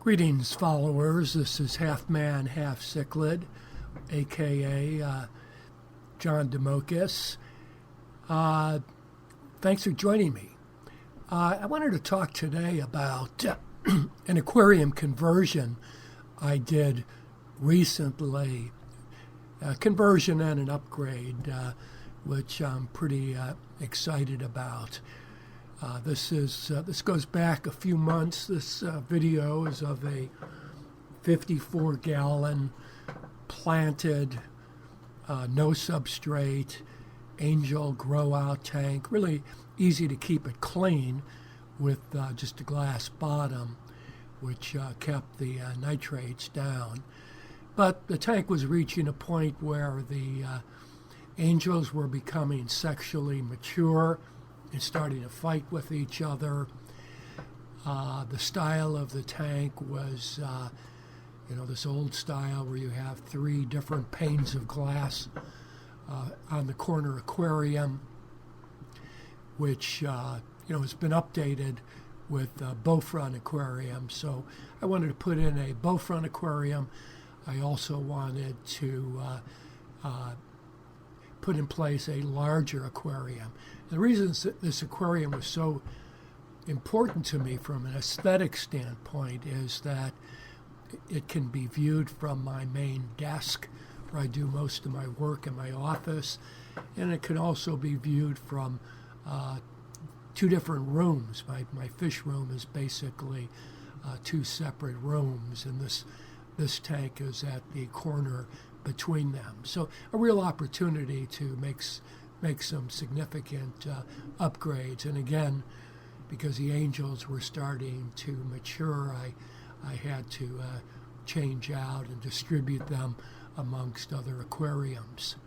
Greetings, followers. This is Half Man, Half Cichlid, aka John Demokis. Thanks for joining me. I wanted to talk today about an aquarium conversion I did recently. A conversion and an upgrade, which I'm pretty excited about. This goes back a few months. This video is of a 54-gallon planted, no substrate, Angel grow-out tank. Really easy to keep it clean with just a glass bottom, which kept the nitrates down. But the tank was reaching a point where the angels were becoming sexually mature and starting to fight with each other. The style of the tank was, this old style where you have 3 different panes of glass on the corner aquarium, which, has been updated with Bowfront Aquarium. So I wanted to put in a Bowfront Aquarium. I also wanted to put in place a larger aquarium. The reason this aquarium was so important to me from an aesthetic standpoint is that it can be viewed from my main desk, where I do most of my work in my office, and it can also be viewed from 2 different rooms. My fish room is basically 2 separate rooms, and this tank is at the corner between them. So a real opportunity to make some significant upgrades. And again, because the angels were starting to mature, I had to change out and distribute them amongst other aquariums.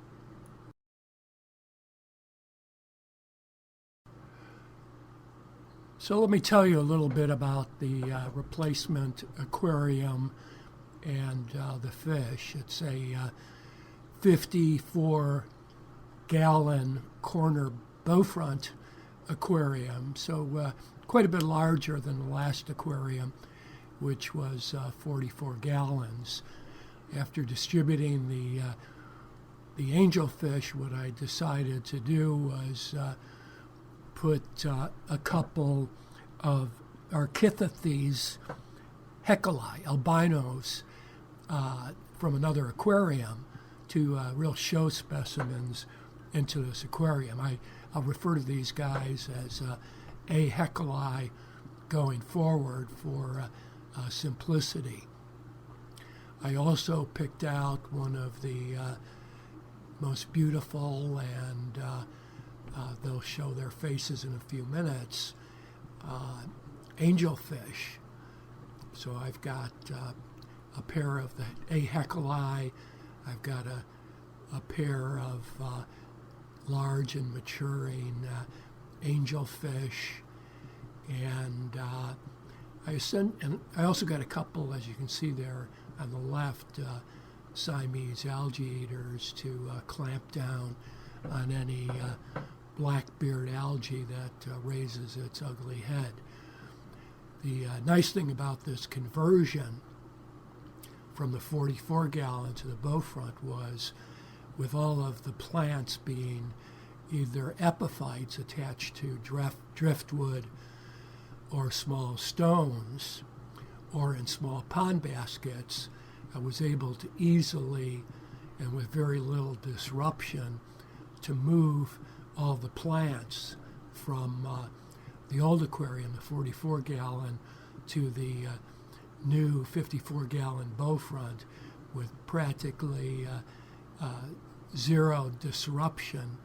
So let me tell you a little bit about the replacement aquarium and the fish. It's a 54-gallon corner Bowfront aquarium, so quite a bit larger than the last aquarium, which was 44 gallons. After distributing the angelfish, what I decided to do was put a couple of Archithethes Heckelii, albinos, from another aquarium to real show specimens into this aquarium. I'll refer to these guys as A. Heckelii going forward for simplicity. I also picked out one of the most beautiful, and they'll show their faces in a few minutes, angelfish. So I've got a pair of the A. Heckelii. I've got a pair of large and maturing angelfish, and I also got a couple, as you can see there on the left, Siamese algae eaters to clamp down on any blackbeard algae that raises its ugly head. The nice thing about this conversion from the 44-gallon to the Bowfront was, with all of the plants being either epiphytes attached to driftwood or small stones or in small pond baskets, I was able to easily and with very little disruption to move all the plants from the old aquarium, the 44-gallon, to the new 54-gallon Bowfront with practically zero disruption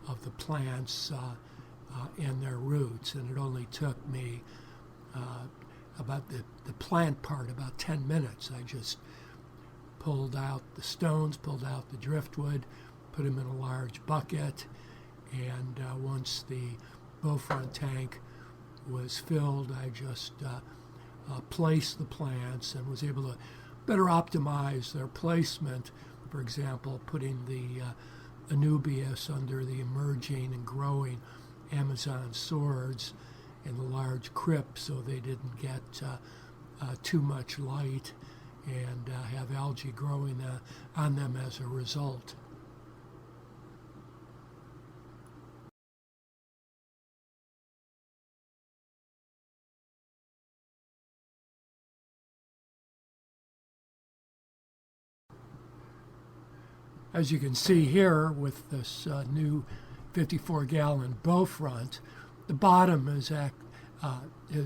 of the plants and their roots. And it only took me about the plant part about 10 minutes. I just pulled out the stones, pulled out the driftwood, put them in a large bucket, and once the Bowfront tank was filled, I just placed the plants and was able to better optimize their placement. For example, putting the Anubias under the emerging and growing Amazon swords in the large crypt so they didn't get too much light and have algae growing on them as a result. As you can see here with this new 54-gallon Bowfront, the bottom is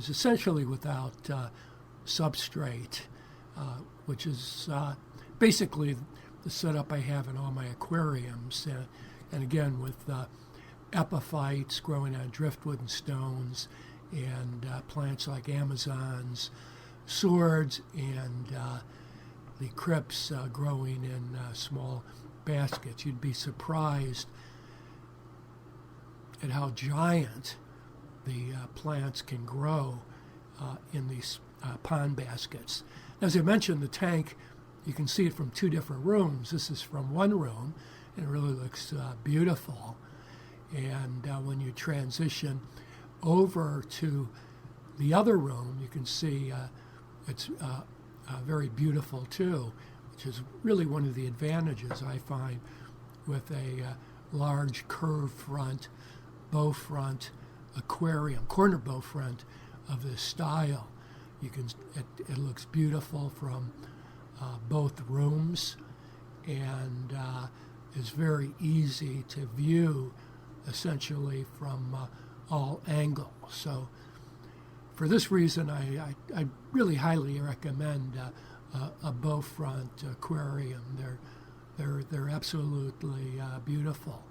essentially without substrate, which is basically the setup I have in all my aquariums. And again, with epiphytes growing on driftwood and stones, and plants like Amazons, swords, and the crypts growing in small baskets. You'd be surprised at how giant the plants can grow in these pond baskets. As I mentioned, the tank, you can see it from two different rooms. This is from one room, and it really looks beautiful. And when you transition over to the other room, you can see it's very beautiful too, which is really one of the advantages I find with a large curved front, Bowfront aquarium, corner Bowfront of this style. It looks beautiful from both rooms, and is very easy to view essentially from all angles. So for this reason, I really highly recommend a Bowfront aquarium. They're absolutely beautiful.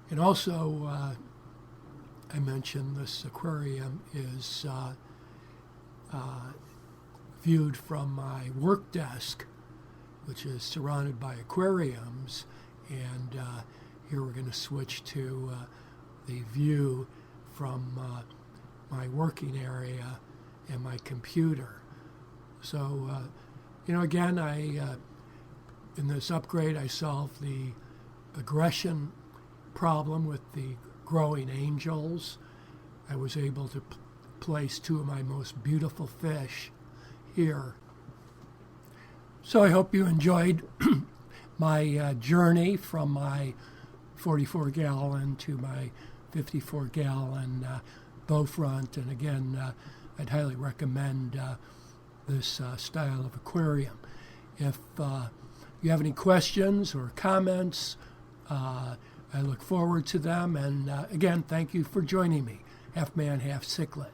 And also, I mentioned this aquarium is viewed from my work desk, which is surrounded by aquariums. And here we're going to switch to the view from my working area and my computer. So, again, in this upgrade, I solved the aggression problem with the growing angels. I was able to place two of my most beautiful fish here. So I hope you enjoyed my journey from my 44-gallon to my 54-gallon Bowfront. And again, I'd highly recommend this style of aquarium. If you have any questions or comments, I look forward to them. And again, thank you for joining me. Half man, half cichlid.